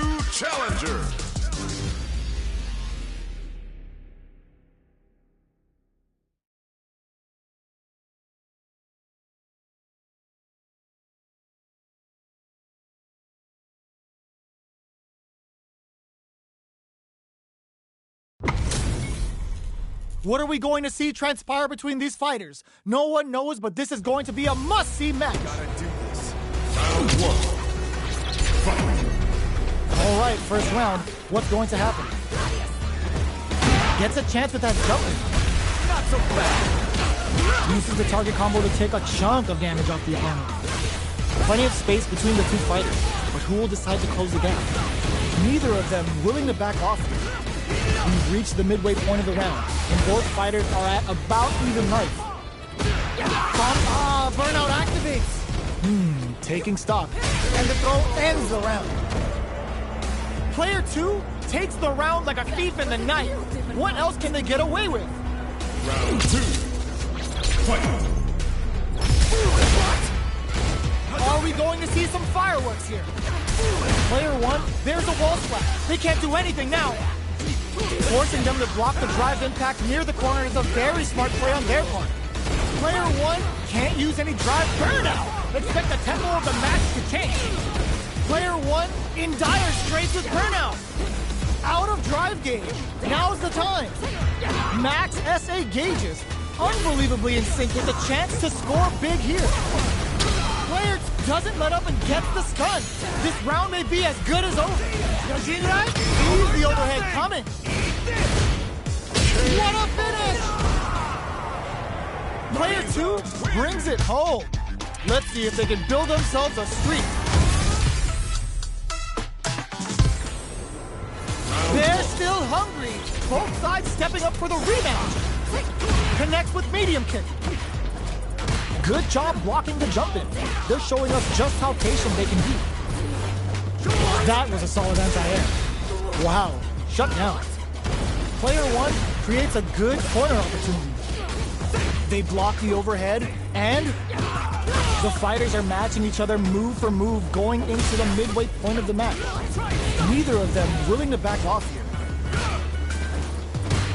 new challenger. What are we going to see transpire between these fighters? No one knows, but this is going to be a must-see match. Gotta do this. Round one. Fight. All right, first round. What's going to happen? Gets a chance with that jumping. Not so bad. Uses the target combo to take a chunk of damage off the opponent. Plenty of space between the two fighters, but who will decide to close the gap? Neither of them willing to back off. We've reached the midway point of the round, and both fighters are at about even knife. Burnout activates. Taking stock, and the throw ends the round. Player 2 takes the round like a thief in the night. What else can they get away with? Round 2. Fight. Are we going to see some fireworks here? Player 1, there's a wall splash. They can't do anything now. Forcing them to block the drive impact near the corner is a very smart play on their part. Player 1 can't use any drive burnout. Expect the tempo of the match to change. Player 1 in dire straits with burnout. Out of drive gauge. Now's the time. Max SA gauges. Unbelievably in sync with a chance to score big here. Player doesn't let up and gets the stun. This round may be as good as over. Yoshinrai sees the overhead coming. What a finish! Player 2 brings it home. Let's see if they can build themselves a streak. They're still hungry. Both sides stepping up for the rematch. Connects with medium kick. Good job blocking the jump in. They're showing us just how patient they can be. That was a solid anti-air. Wow, shut down. Player 1 creates a good corner opportunity. They block the overhead, and the fighters are matching each other move for move going into the midway point of the match. Neither of them willing to back off here.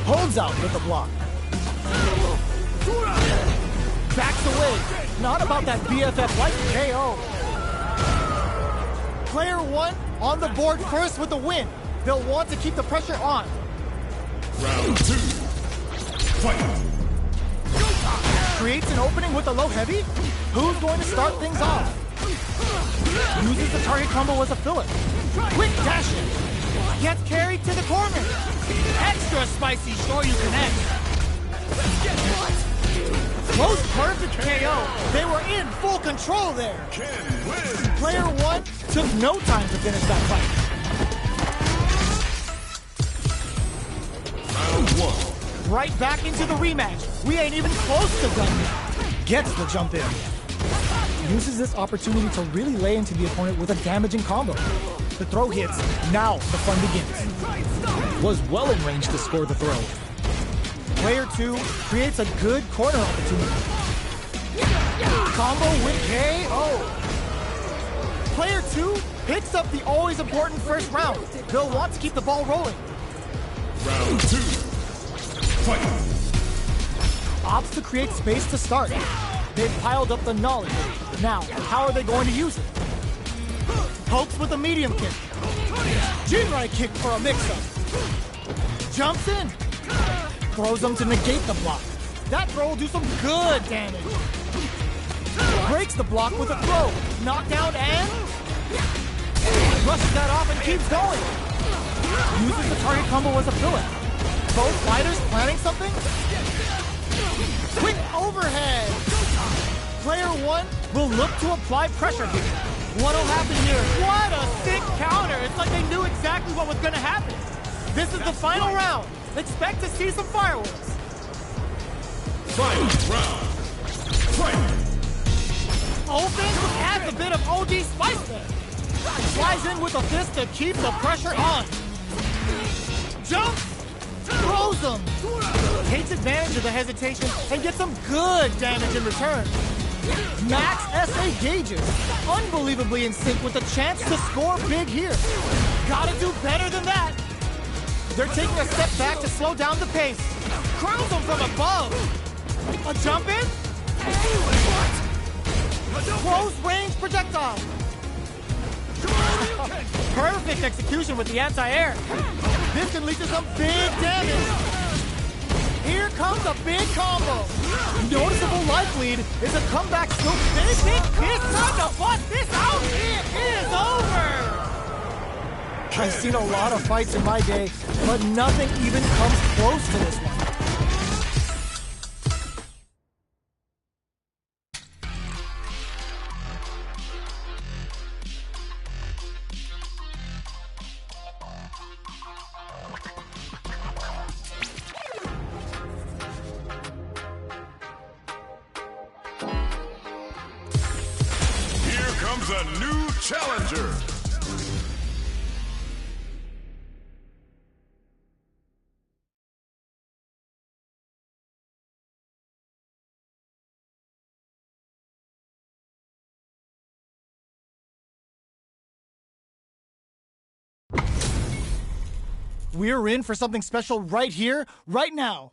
Holds out with the block. Backs away. Not about that BFF-like KO. Player 1 on the board first with the win. They'll want to keep the pressure on. Round 2. Fight. Creates an opening with a low heavy. Who's going to start things off? Uses the target combo as a filler. Quick dash in. Gets carried to the corner. Extra spicy Shoryu connect. Close perfect KO. They were in full control there. Player 1 took no time to finish that fight. Round 1. Right back into the rematch. We ain't even close to done yet. Gets the jump in. Uses this opportunity to really lay into the opponent with a damaging combo. The throw hits. Now the fun begins. Was well in range to score the throw. Player 2 creates a good corner opportunity. Combo with KO. Player 2 picks up the always important first round. They'll want to keep the ball rolling. Round 2. Fight. Opts to create space to start. They've piled up the knowledge. Now, how are they going to use it? Pokes with a medium kick. Jinrai kick for a mix-up. Jumps in. Throws them to negate the block. That throw will do some good damage. Breaks the block with a throw. Knockdown and... Rushes that off and keeps going. Uses the target combo as a filler. Both fighters planning something? Quick overhead! Player 1 will look to apply pressure here. What'll happen here? What a sick counter! It's like they knew exactly what was gonna happen. This is the final round. Expect to see some fireworks. Final round. Fight. Opens, adds a bit of OG spice there. Flies in with a fist to keep the pressure on. Jumps, throws them. Takes advantage of the hesitation and gets some good damage in return. Max SA gauges. Unbelievably in sync with a chance to score big here. Gotta do better than that. They're taking a step back to slow down the pace. Curls them from above. A jump in? Close range projectile. Perfect execution with the anti-air. This can lead to some big damage. Here comes a big combo. Noticeable life lead is a comeback still finishing. It's time to bust this out. It is over. I've seen a lot of fights in my day, but nothing even comes close to this one. Here comes a new challenger. We're in for something special right here, right now.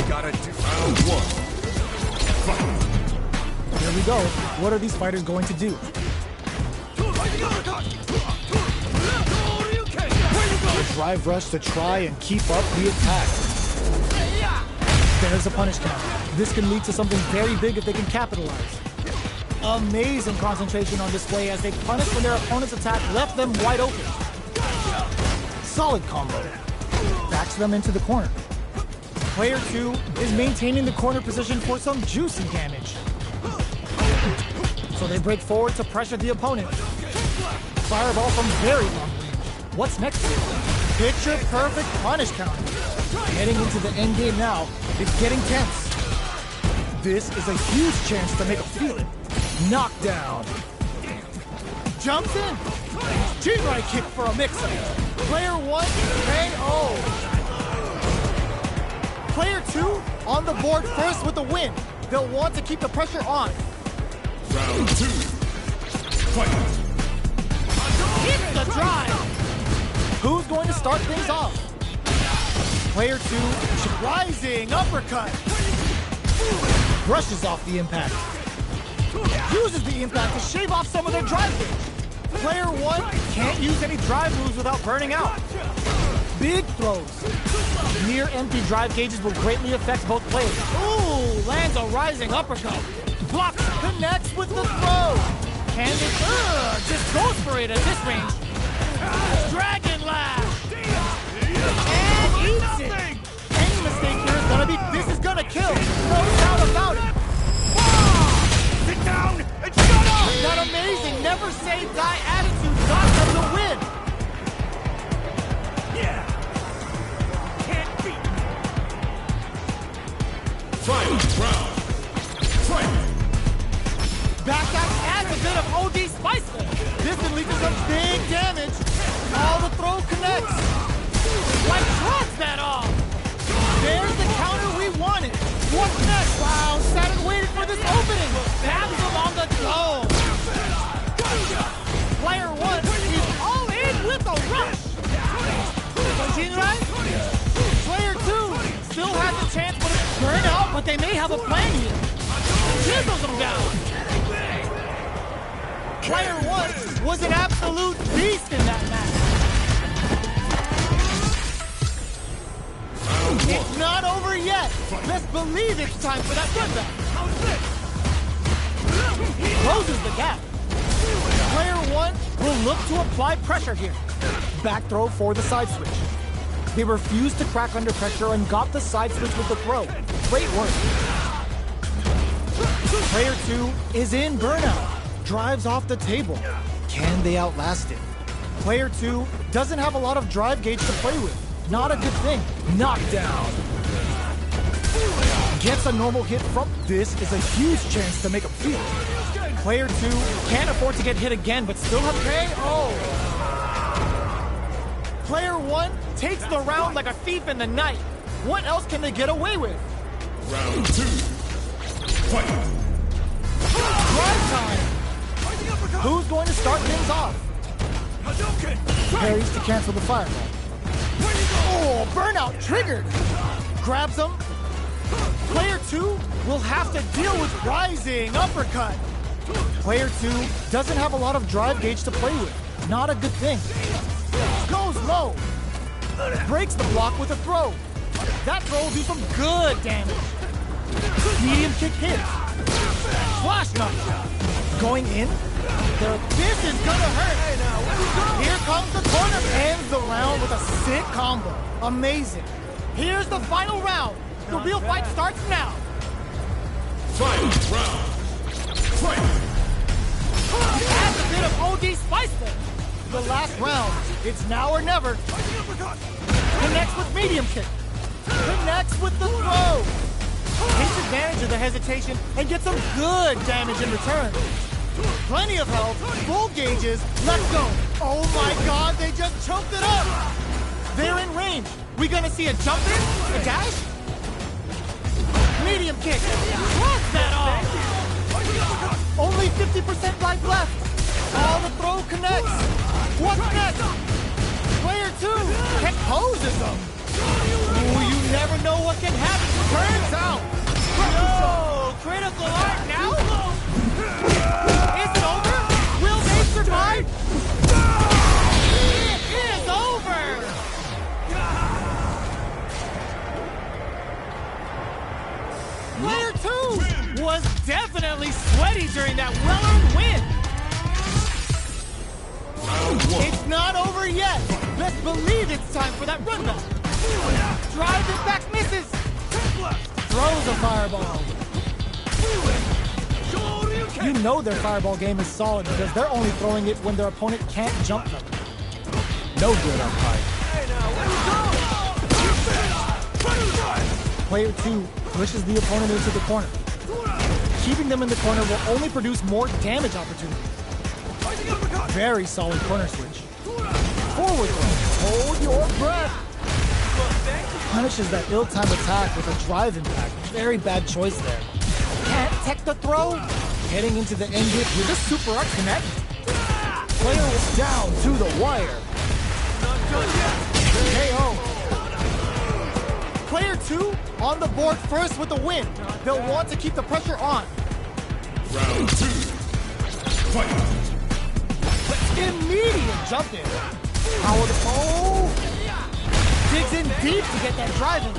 Gotta do round one. Fight. Here we go. What are these fighters going to do? The drive rush to try and keep up the attack. There's a punish counter. This can lead to something very big if they can capitalize. Amazing concentration on display as they punish when their opponent's attack left them wide open. Solid combo. Backs them into the corner. Player 2 is maintaining the corner position for some juicy damage. So they break forward to pressure the opponent. Fireball from very long range. What's next here? Picture perfect punish counter. Heading into the end game now, it's getting tense. This is a huge chance to make a feel it. Knockdown. Jumps in. Jinrai kick for a mix-up. Player 1, KO. Player 2 on the board first with the win. They'll want to keep the pressure on. Round 2. Fight. Hits the drive. Who's going to start things off? Player 2, rising uppercut. Brushes off the impact. Uses the impact to shave off some of their drive gauge. Player 1 can't use any drive moves without burning out. Big throws. Near empty drive gauges will greatly affect both players. Ooh, lands a rising uppercut. Blocks, connects with the throw. And it just goes for it at this range. Dragon Lash. And eats it. Any mistake here is gonna be, this is gonna kill. No doubt about it. Sit down and shut up! That amazing never say die attitude got them the win. Yeah. Can't beat me. Final round. Fight. Backdash adds a bit of OD spiceful. This can lead to some big damage. All the throw connects. Like drops that off. There's the counter we wanted. What's next? Wow, sat and waited for this opening. Taps him on the dome. Player 1 is all in with a rush. Jinrai? Player 2 still has a chance, but it's burned out, but they may have a plan here. Chisels him down. Player 1 was an absolute beast in that match. It's not over yet. Best believe it's time for that comeback. Closes the gap. Player 1 will look to apply pressure here. Back throw for the side switch. They refused to crack under pressure and got the side switch with the throw. Great work. Player 2 is in burnout. Drives off the table. Can they outlast it? Player 2 doesn't have a lot of drive gauge to play with. Not a good thing. Knockdown. Gets a normal hit from. This is a huge chance to make a feel. Player 2 can't afford to get hit again, but still have KO. Player 1 takes the round like a thief in the night. What else can they get away with? Round 2. Fight. Drive time. Who's going to start things off? Parries to cancel the fireball. Oh, burnout triggered! Grabs him. Player 2 will have to deal with rising uppercut. Player 2 doesn't have a lot of drive gauge to play with. Not a good thing. Goes low. Breaks the block with a throw. That throw will do some good damage. Medium kick hits. Flash knock. Going in. This is gonna hurt. Here comes the corner. Ends the round with a sick combo. Amazing. Here's the final round. The real fight starts now. Final round. Fight. Adds a bit of OD spice there. The last round. It's now or never. Connects with medium kick. Connects with the throw. Takes advantage of the hesitation and gets some good damage in return. Plenty of health, full gauges, let's go. Oh my god, they just choked it up. They're in range. We gonna see a jump in? A dash? Medium kick. Blast that off. Only 50% life left. Oh, the throw connects. What's next? Player 2 poses him. Ooh, you never know what can happen. Turns out. Yo, critical art now? Is it over? Will they survive? It is over! Player 2 was definitely sweaty during that well-earned win. It's not over yet. Let's believe it's time for that run back. Drives it back, misses. Throws a fireball. You know their fireball game is solid because they're only throwing it when their opponent can't jump them. No good on height. Player 2 pushes the opponent into the corner. Keeping them in the corner will only produce more damage opportunities. Very solid corner switch. Forward throw. Hold your breath. Punishes that ill-timed attack with a drive impact. Very bad choice there. Can't tech the throw. Getting into the end hit with a super art connect. Player is down to the wire. KO. Player 2 on the board first with the win. They'll want to keep the pressure on. Round 2. Fight. Immediate jump in. Power the pole. Digs in deep to get that drive in.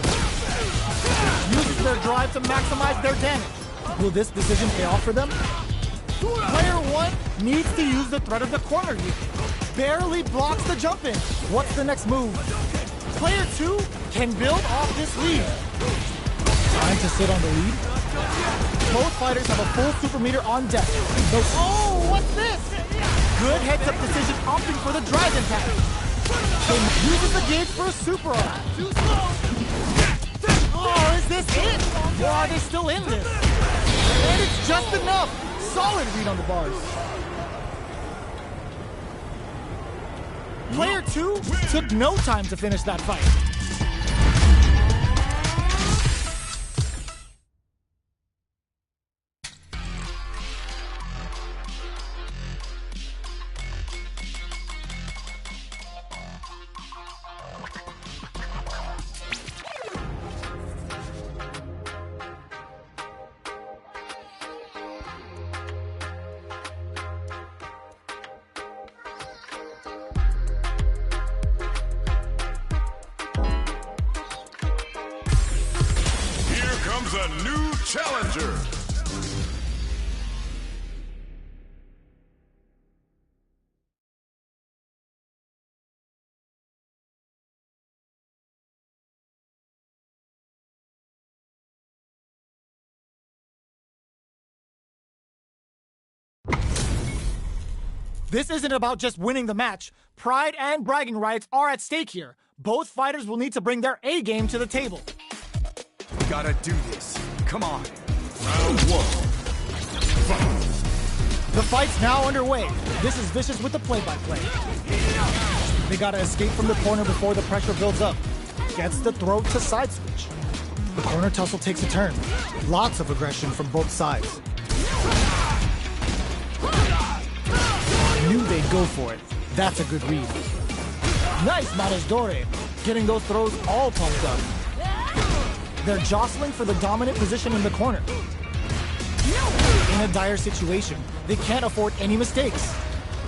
Uses their drive to maximize their damage. Will this decision pay off for them? Player 1 needs to use the threat of the corner here. Barely blocks the jump in. What's the next move? Player 2 can build off this lead. Trying to sit on the lead. Both fighters have a full super meter on deck. Oh, what's this? Good heads-up decision opting for the drive impact. They uses the gauge for a super art. Too slow. Oh, is this it? Or are they still in this? And it's just enough. Solid read on the bars. Player 2 took no time to finish that fight. A new challenger. This isn't about just winning the match. Pride and bragging rights are at stake here. Both fighters will need to bring their A game to the table. We gotta do this. Come on. Round 1. Fight. The fight's now underway. This is Vicious with the play-by-play. They gotta escape from the corner before the pressure builds up. Gets the throat to side switch. The corner tussle takes a turn. Lots of aggression from both sides. Knew they'd go for it. That's a good read. Nice Matadore, getting those throws all pumped up. They're jostling for the dominant position in the corner. In a dire situation, they can't afford any mistakes.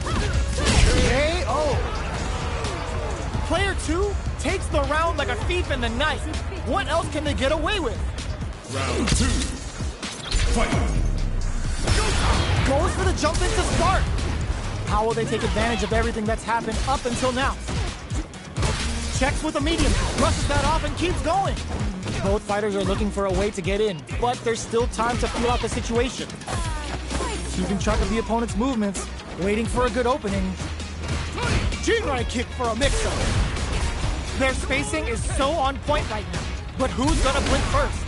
KO! Player 2 takes the round like a thief in the night. What else can they get away with? Round 2. Fight! Goes for the jump in to start. How will they take advantage of everything that's happened up until now? Checks with a medium, brushes that off and keeps going. Both fighters are looking for a way to get in, but there's still time to feel out the situation. Keeping track of the opponent's movements, waiting for a good opening. Jinrai kick for a mix-up. Their spacing is so on point right now, but who's gonna blink first?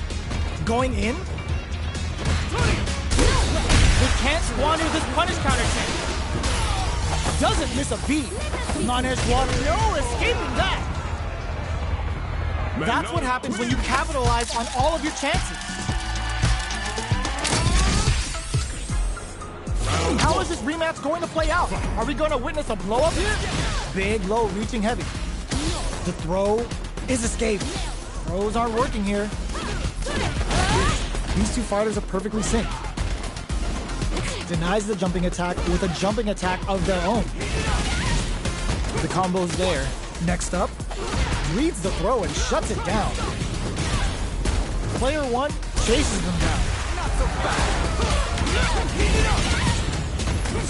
Going in? They can't squander this punish counter chain. Doesn't miss a beat. Non-edge walk, no escaping that. That's what happens when you capitalize on all of your chances. How is this rematch going to play out? Are we going to witness a blow-up here? Big, low, reaching heavy. The throw is escaped. Throws aren't working here. These two fighters are perfectly synced. Denies the jumping attack with a jumping attack of their own. The combo's there. Next up, reads the throw and shuts it down. Player 1 chases them down.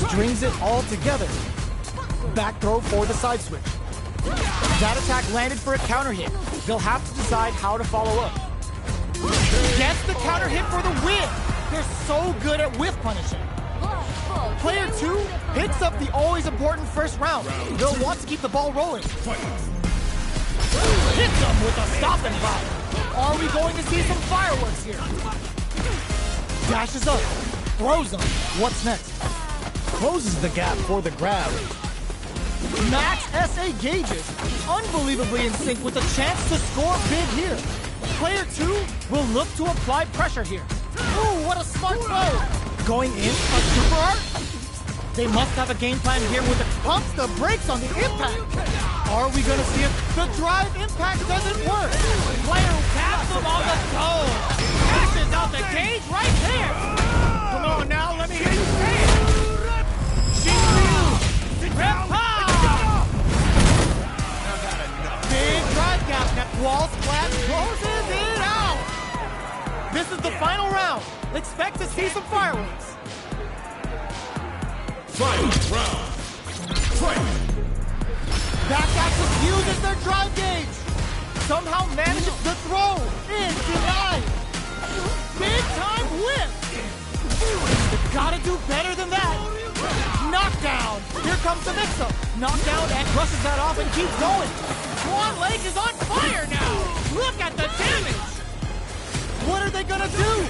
Strings it all together. Back throw for the side switch. That attack landed for a counter hit. They'll have to decide how to follow up. Gets the counter hit for the win. They're so good at whiff punishing. Player 2 picks up the always important first round. They'll want to keep the ball rolling. Hit them with a stop and pop. Are we going to see some fireworks here? Dashes up, throws them. What's next? Closes the gap for the grab. Max SA gauges, unbelievably in sync with a chance to score big here. Player 2 will look to apply pressure here. Ooh, what a smart throw! Going in, a super art? They must have a game plan here with the pumps the brakes on the impact. Are we going to see if the drive impact doesn't work? Player taps him on the toe. Cashes out the gauge right there. Come on now, let me hear you say it. Big drive gap now. Wall splash closes it out. This is the final round. Expect to see some fireworks. Final round. Fight! Back axis uses their drive gauge. Somehow manages the throw. In denied. Big time whip. They've got to do better than that. Knockdown. Here comes the mix-up. Knockdown and brushes that off and keeps going. One leg is on fire now. Look at the damage. What are they going to do?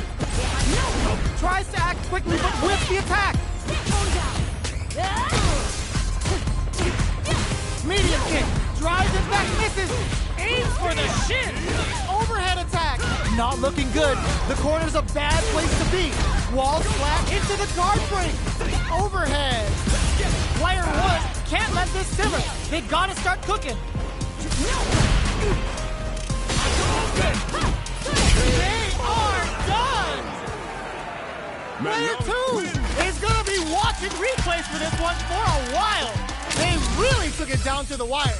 Tries to act quickly but whiffs the attack. Medium kick. Drives it back, misses. Aims for the shin. Overhead attack. Not looking good. The corner's a bad place to be. Wall flat into the guard break. Overhead. Player 1 can't let this simmer. They gotta start cooking. They are done! Player 2 is gonna be watching replays for this one for a while. They really took it down to the wire.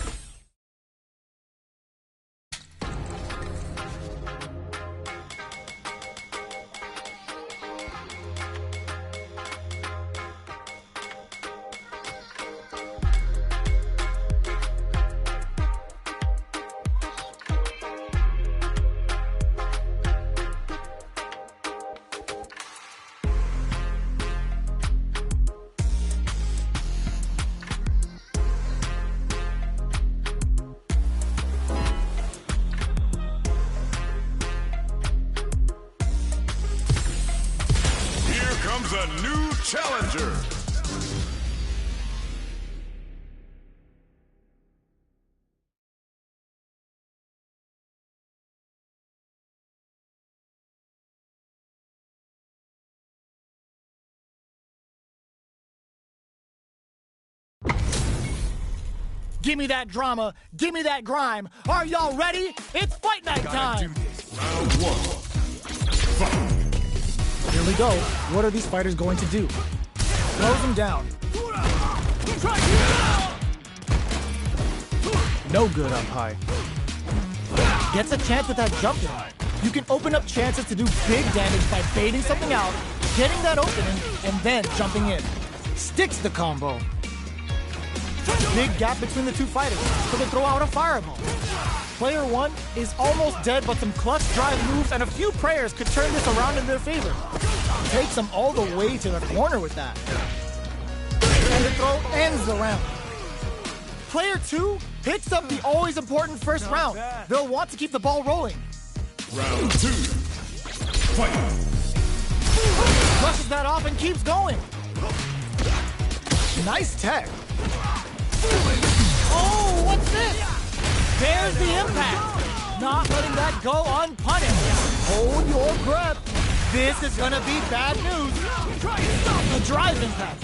A new challenger. Give me that drama. Give me that grime. Are y'all ready? It's fight night Gotta time. do this. Round one. Fight. Here we go. What are these fighters going to do? Throws him down. No good up high. Gets a chance with that jump in. You can open up chances to do big damage by baiting something out, getting that opening, and then jumping in. Sticks the combo. Big gap between the two fighters, so they throw out a fireball. Player one is almost dead, but some clutch drive moves and a few prayers could turn this around in their favor. Takes them all the way to the corner with that. And the throw ends the round. Player two picks up the always important first round. They'll want to keep the ball rolling. Round two. Fight. Brushes that off and keeps going. Nice tech. Oh, what's this? There's the impact. Not letting that go unpunished. Hold your breath. This is gonna be bad news. A drive impact.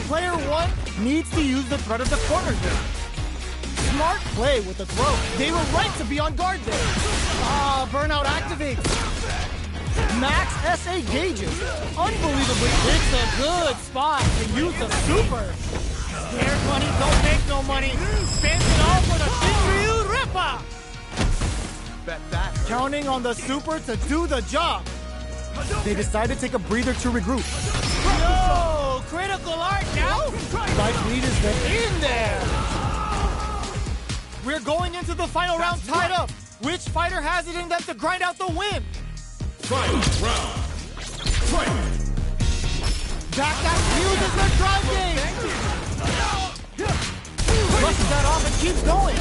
Player one needs to use the threat of the corner here. Smart play with the throw. They were right to be on guard there. Ah, burnout activates. Max SA gauges. Unbelievably, it's a good spot to use the super. Scared money don't make no money. Spends it all for the Shinryu Ripper. Bet that. Counting on the super to do the job. They decide to take a breather to regroup. Yo, critical art now? Life lead is in there. We're going into the final round tied up. Which fighter has it in them to grind out the win? Final round. Fight. Back that uses their drive game. Brushes that off and keeps going.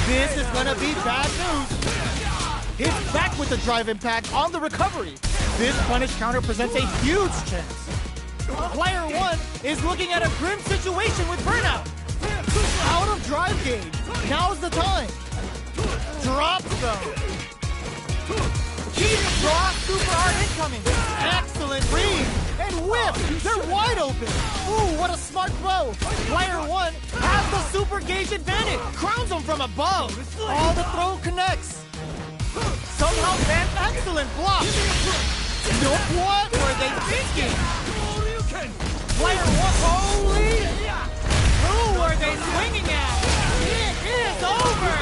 This is gonna be bad news. Hits back with the drive impact on the recovery. This punish counter presents a huge chance. Player one is looking at a grim situation with burnout. Out of drive gauge. Now's the time. Drops them. Keeps draw super art incoming. Excellent read. And whip. They're wide open. Ooh, what a smart throw. Player one has the super gauge advantage. Crowns them from above. All the throw connects. Somehow Van excellent block. No, what were they thinking? Player one, holy! Who were they swinging at? It is over!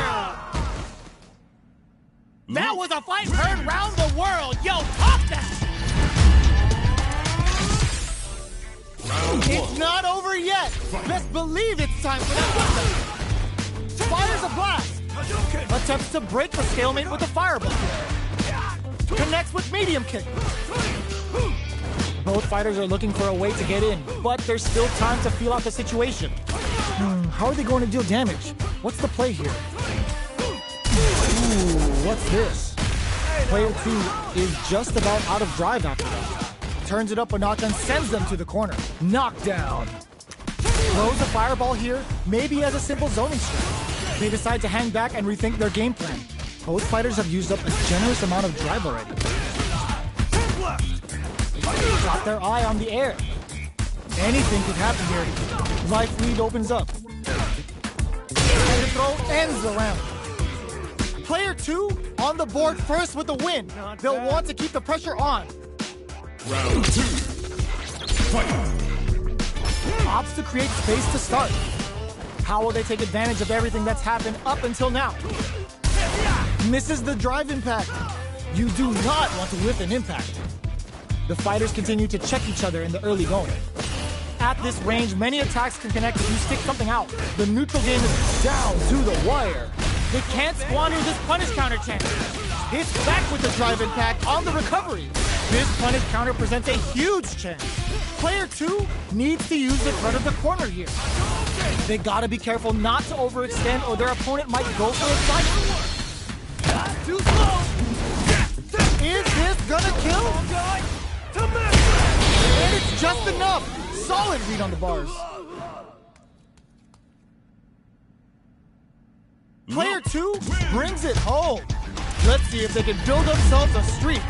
That was a fight heard round the world. Yo, top that! It's not over yet. Best believe it's time for that one. Fires a blast. Attempts to break the stalemate with a fireball. Connects with medium kick. Both fighters are looking for a way to get in, but there's still time to feel out the situation. How are they going to deal damage? What's the play here? Ooh, what's this? Player two is just about out of drive after that. Turns it up a notch and sends them to the corner. Knockdown. Throws a fireball here, maybe as a simple zoning strat. They decide to hang back and rethink their game plan. Both fighters have used up a generous amount of drive already. Got their eye on the air. Anything could happen here. Life lead opens up. And the throw ends the round. Player two on the board first with the win. They'll want to keep the pressure on. Round two. Fight. Opts to create space to start. How will they take advantage of everything that's happened up until now? Misses the drive impact. You do not want to whiff an impact. The fighters continue to check each other in the early going. At this range, many attacks can connect if you stick something out. The neutral game is down to the wire. They can't squander this punish counter chance. Hits back with the drive impact on the recovery. This punish counter presents a huge chance. Player two needs to use the threat of the corner here. They gotta be careful not to overextend or their opponent might go for a cycle. Too slow. Is this gonna kill? And it's just enough. Solid read on the bars. Player two brings it home. Let's see if they can build themselves a streak.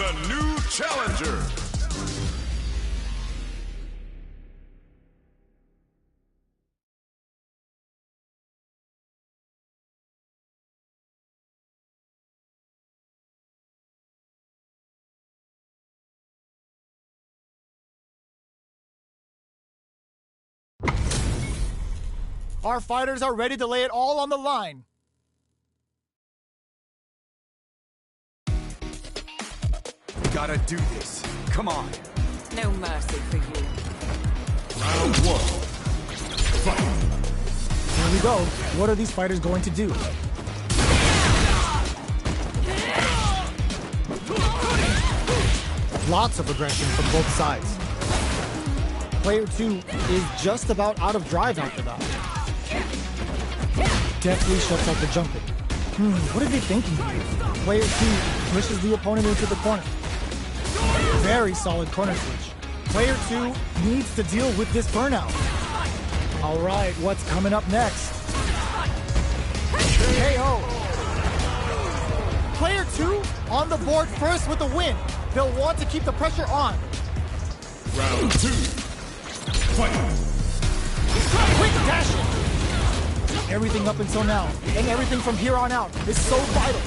a new challenger. Our fighters are ready to lay it all on the line. Gotta do this. Come on. No mercy for you. Round one. Fight. Here we go. What are these fighters going to do? Lots of aggression from both sides. Player 2 is just about out of drive after that. Deftly shuts out the jumping. What are they thinking here? Player 2 pushes the opponent into the corner. Very solid corner switch. Player 2 needs to deal with this burnout. All right, what's coming up next? KO. Player 2 on the board first with a win. They'll want to keep the pressure on. Round two. Fight. Quick dashing. Everything up until now, and everything from here on out is so vital.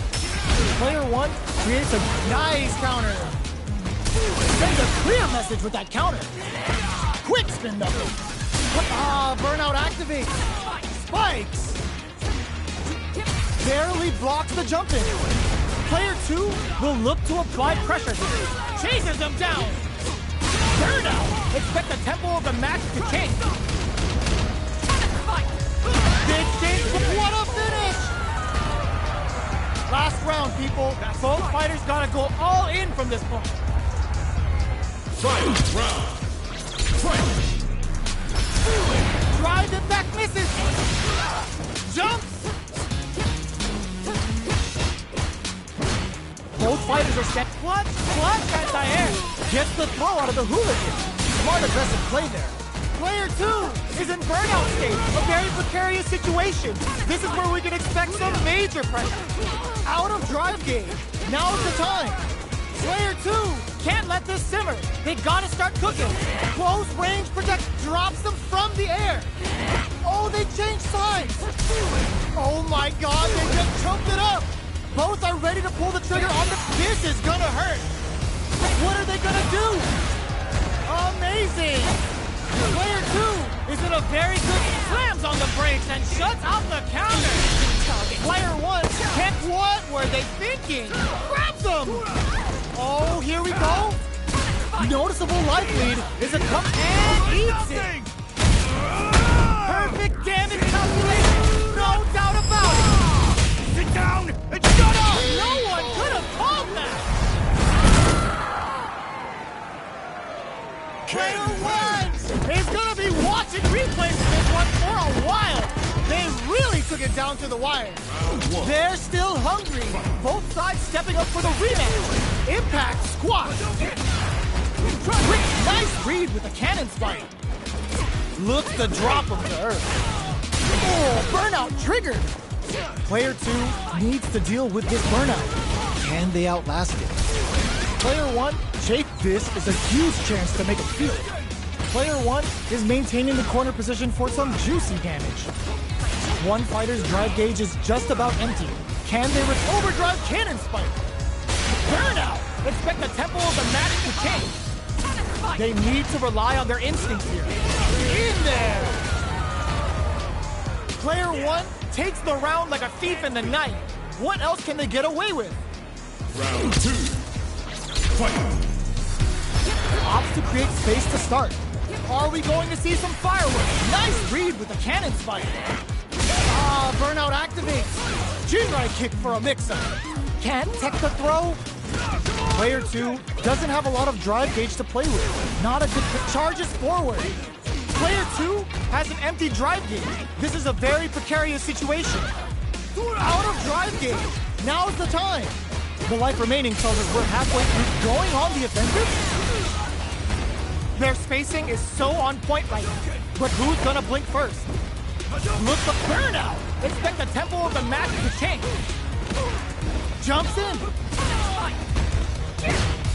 Player 1 creates a nice counter. Sends a clear message with that counter. Quick spin knuckle. Burnout activates. Spikes. Barely blocks the jump in. Player 2 will look to apply pressure. Chases him down. Burnout. Expect the tempo of the match to change. Big change, but what a finish! Last round, people. Both fighters gotta go all in from this point. Final round. Fight. Drive it back, misses. Jumps. Both fighters are set. Clutch, anti-air. Gets the throw out of the hooligan. Smart aggressive play there. Player 2 is in burnout state, a very precarious situation. This is where we can expect some major pressure. Out of drive gauge. Now's the time. Player 2 can't let this simmer. They gotta start cooking. Close range protect drops them from the air. Oh, they changed sides. Oh my God, they just chumped it up. Both are ready to pull the trigger on the... This is gonna hurt. What are they gonna do? Amazing. Player 2 is in a very good slams on the brakes and shuts out the counter. Player 1 can't. What were they thinking? Grab them! Oh, here we go. Noticeable life lead is a come and eats it. Perfect damage calculation, no doubt about it. Sit down and shut up! No one could have called that. Player 1 is gonna be watching replays of this one for a while. They really took it down to the wire. They're still hungry. Both sides stepping up for the rematch. Impact squash. Quick, nice read with a cannon spike. Look to drop him to earth. Oh, burnout triggered. Player 2 needs to deal with this burnout. Can they outlast it? Player 1, this is a huge chance to make a feel. Player 1 is maintaining the corner position for some juicy damage. One fighter's drive gauge is just about empty. Can they with overdrive cannon spike? Burnout! Expect the tempo of the match to change. They need to rely on their instincts here. In there! Player 1 takes the round like a thief in the night. What else can they get away with? Round 2. Fight. Opts to create space to start. Are we going to see some fireworks? Nice read with the cannon spike. Burnout activates. Jinrai kick for a mix-up. Can't tech the throw. Player 2 doesn't have a lot of drive gauge to play with. Not a good charges forward. Player 2 has an empty drive gauge. This is a very precarious situation. Out of drive gauge. Now's the time. The life remaining tells us we're halfway through going on the offensive. Their spacing is so on point right now. But who's gonna blink first? Look the burnout! Expect the tempo of the match to change. Jumps in.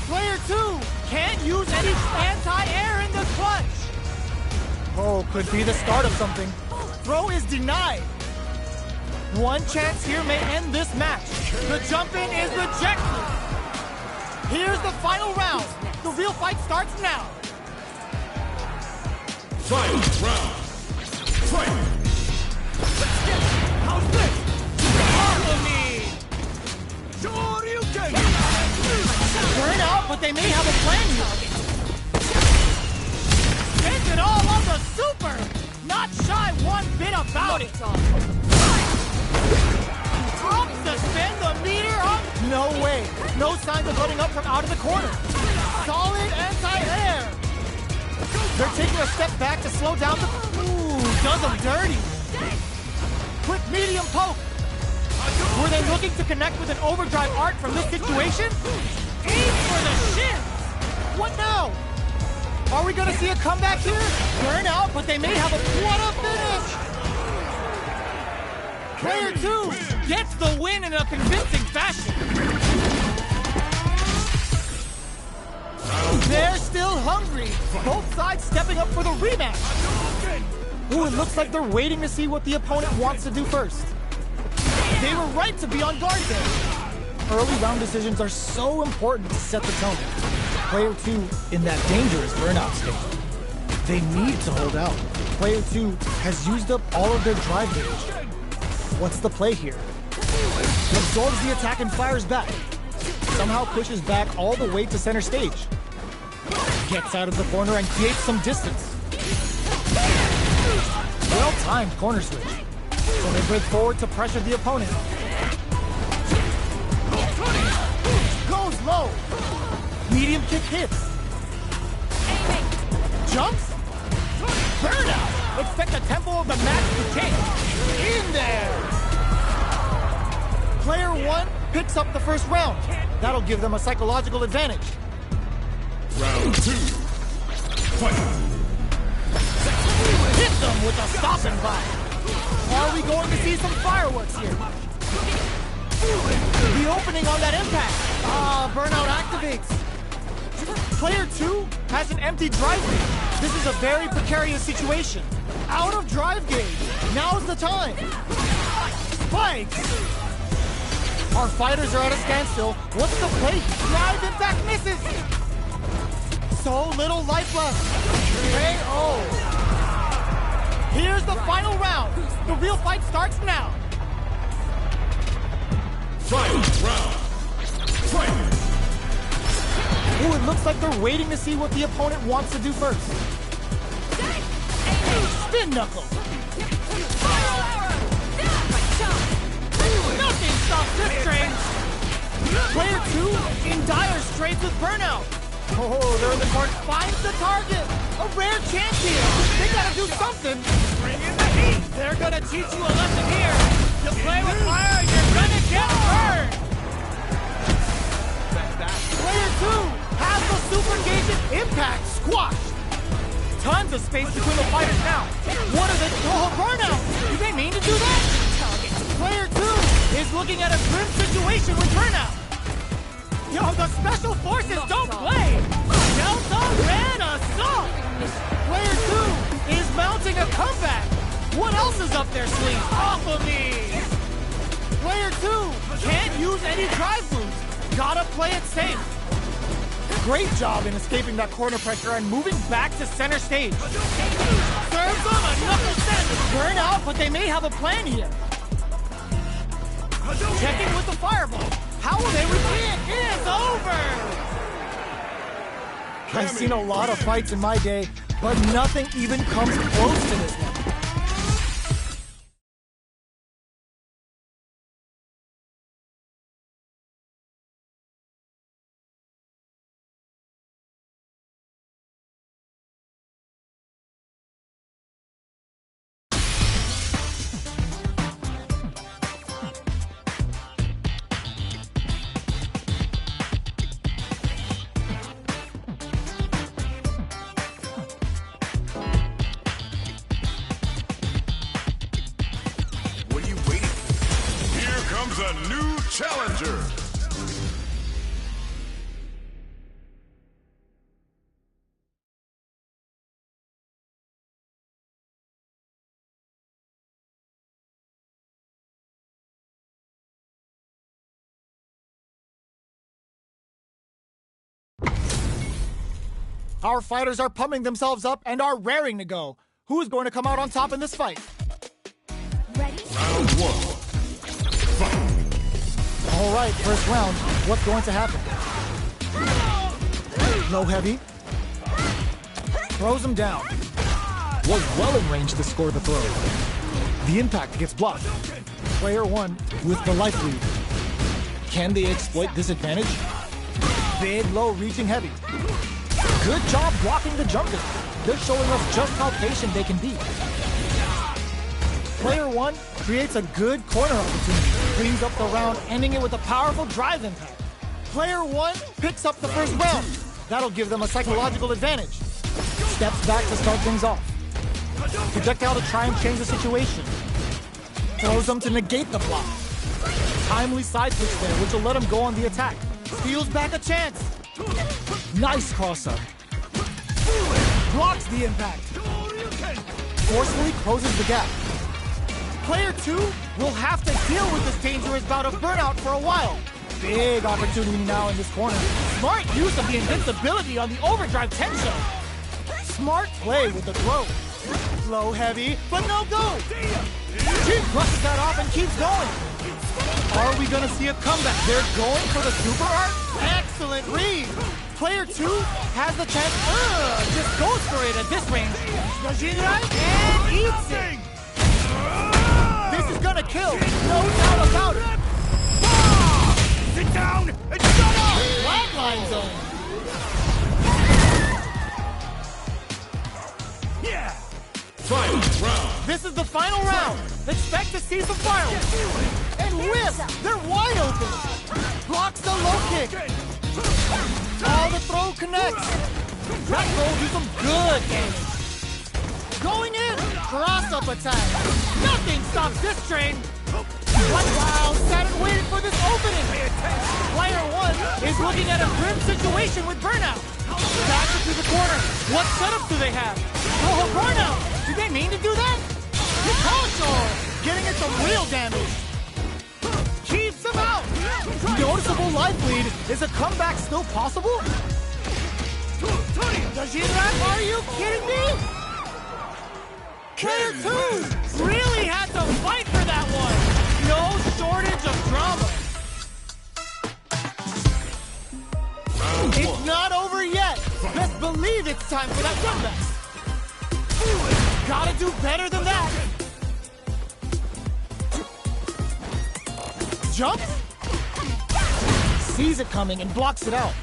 Player 2 can't use any anti-air in the clutch. Oh, could be the start of something. Throw is denied. One chance here may end this match. The jump-in is rejected. Here's the final round. The real fight starts now. Final round. Fight! Let's get it. How's this? Follow me. Burn out, but they may have a plan here. Spends it all on the super. Not shy one bit about it. Up suspend the meter up. No way. No signs of letting up from out of the corner. Solid anti-air. They're taking a step back to slow down the... Ooh, does them dirty. Quick medium poke. Were they looking to connect with an overdrive art from this situation? Aim for the shins. What now? Are we going to see a comeback here? Burn out, but they may have a... What a finish! Player 2 gets the win in a convincing fashion. They're still hungry. Both sides stepping up for the rematch. Ooh, it looks like they're waiting to see what the opponent wants to do first. They were right to be on guard there. Early round decisions are so important to set the tone. Player 2 in that dangerous burnout state. They need to hold out. Player 2 has used up all of their drive gauge. What's the play here? He absorbs the attack and fires back. Somehow pushes back all the way to center stage. Gets out of the corner and creates some distance. Well-timed corner switch. So they break forward to pressure the opponent. Goes low. Medium kick hits. Jumps. Burnout. Expect the tempo of the match to change. In there. Player 1 picks up the first round. That'll give them a psychological advantage. Round 2. Fight! Hit them with a stop and vibe. Are we going to see some fireworks here? The opening on that impact. Burnout activates. Player 2 has an empty drive gauge. This is a very precarious situation. Out of drive gauge. Now's the time. Spikes. Our fighters are at a standstill. What's the play? Drive impact misses. So little life left. KO. Here's the final round. The real fight starts now. Final round. Fight! Ooh, it looks like they're waiting to see what the opponent wants to do first. Spin knuckle. Nothing stops this train. Player 2 in dire straits with burnout. Oh, they're in the court. Finds the target. A rare chance here. They gotta do something. Bring in the heat. They're gonna teach you a lesson here. You play with fire, you're gonna get burned. Player 2 has the super gage's impact squashed. Tons of space between the fighters now. What is it? Oh, burnout. Do they mean to do that? Player 2 is looking at a grim situation with burnout. Yo, the special forces don't play! Delta Red Assault! Player 2 is mounting a comeback! What else is up their sleeve? Off of me! Player 2 can't use any drive moves. Gotta play it safe. Great job in escaping that corner pressure and moving back to center stage. Serves them a knuckle sandwich. Burn out, but they may have a plan here. Checking with the fireball. How will they repeat? It is over! I've seen a lot of fights in my day, but nothing even comes close to this one. A new challenger. Our fighters are pumping themselves up and are raring to go. Who is going to come out on top in this fight? Ready? Round one. Fight. All right, first round. What's going to happen? Low heavy. Throws him down. Was well in range to score the throw. The impact gets blocked. Player one with the life lead. Can they exploit this advantage? Big, low, reaching heavy. Good job blocking the jumper. They're showing us just how patient they can be. Player one creates a good corner opportunity. Cleans up the round, ending it with a powerful drive impact. Player one picks up the first round. That'll give them a psychological advantage. Steps back to start things off. Projectile to try and change the situation. Throws them to negate the block. Timely side switch there, which will let him go on the attack. Steals back a chance. Nice cross-up. Blocks the impact. Forcefully closes the gap. Player two will have to deal with this dangerous bout of burnout for a while. Big opportunity now in this corner. Smart use of the invincibility on the overdrive tension. Smart play with the throw. Low heavy, but no go. Jin brushes that off and keeps going. Are we gonna see a comeback? They're going for the super art? Excellent read. Player two has the chance. Just goes for it at this range. Does Jin right? And eats it. This is gonna kill. No doubt about it. Sit down and shut up! Flatline zone. Yeah! Final round. This is the final round. Expect to see some fireworks. And whip! They're wide open. Blocks the low kick. Oh, the throw connects. That throw will do some good damage. Going in. Cross-up attack. Nothing stops this train. Wow, sat and waited for this opening. Player one is looking at a grim situation with burnout. Back into the corner. What setup do they have? Oh, burnout. Did they mean to do that? Hikacho getting it some real damage. Keeps him out. Noticeable life lead. Is a comeback still possible? Are you kidding me? Player two really had to fight for that one. No shortage of drama. It's not over yet. Best believe it's time for that comeback. Gotta do better than that. Jumps. Sees it coming and blocks it out.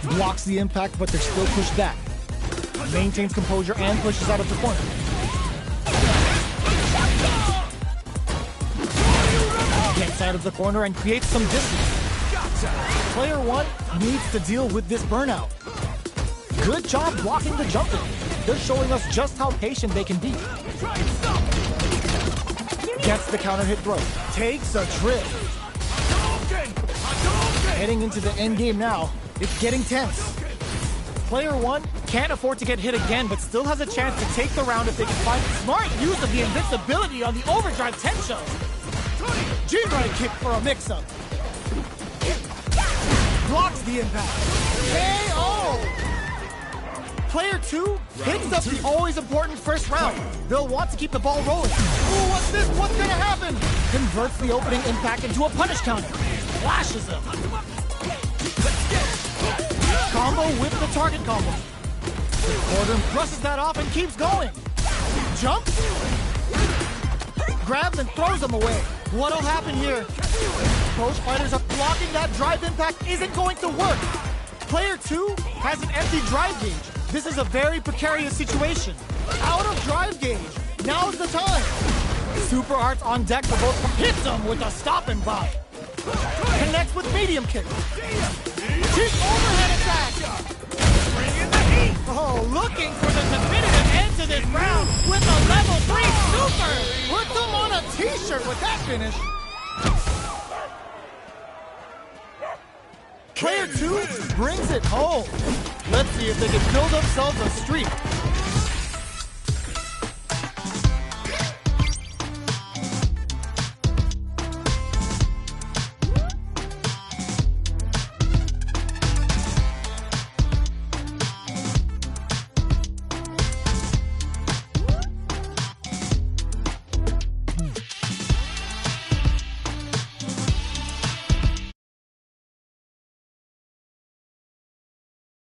Blocks the impact, but they're still pushed back. Maintains composure and pushes out of the corner. Gets out of the corner and creates some distance. Player one needs to deal with this burnout. Good job blocking the jumper. They're showing us just how patient they can be. Gets the counter hit throw. Takes a trip. Heading into the end game now. It's getting tense. Player one can't afford to get hit again, but still has a chance to take the round if they can find smart use of the invincibility on the overdrive tension. Jinrai kick for a mix-up. Blocks the impact. KO! Player two picks up the always important first round. They'll want to keep the ball rolling. Ooh, what's this? What's gonna happen? Converts the opening impact into a punish counter. Flashes him. Combo with the target combo. Gordon brushes that off and keeps going. Jumps. Grabs and throws him away. What'll happen here? Both fighters are blocking that drive impact isn't going to work. Player two has an empty drive gauge. This is a very precarious situation. Out of drive gauge. Now's the time. Super arts on deck for both. Hits him with a stop and bop. Connects with medium kick. Kick overhead attack. Bring in the heat. Oh, looking for the definitive end to this round with a level 3 super. Put them on a t-shirt with that finish. Player two brings it home. Let's see if they can build themselves a streak.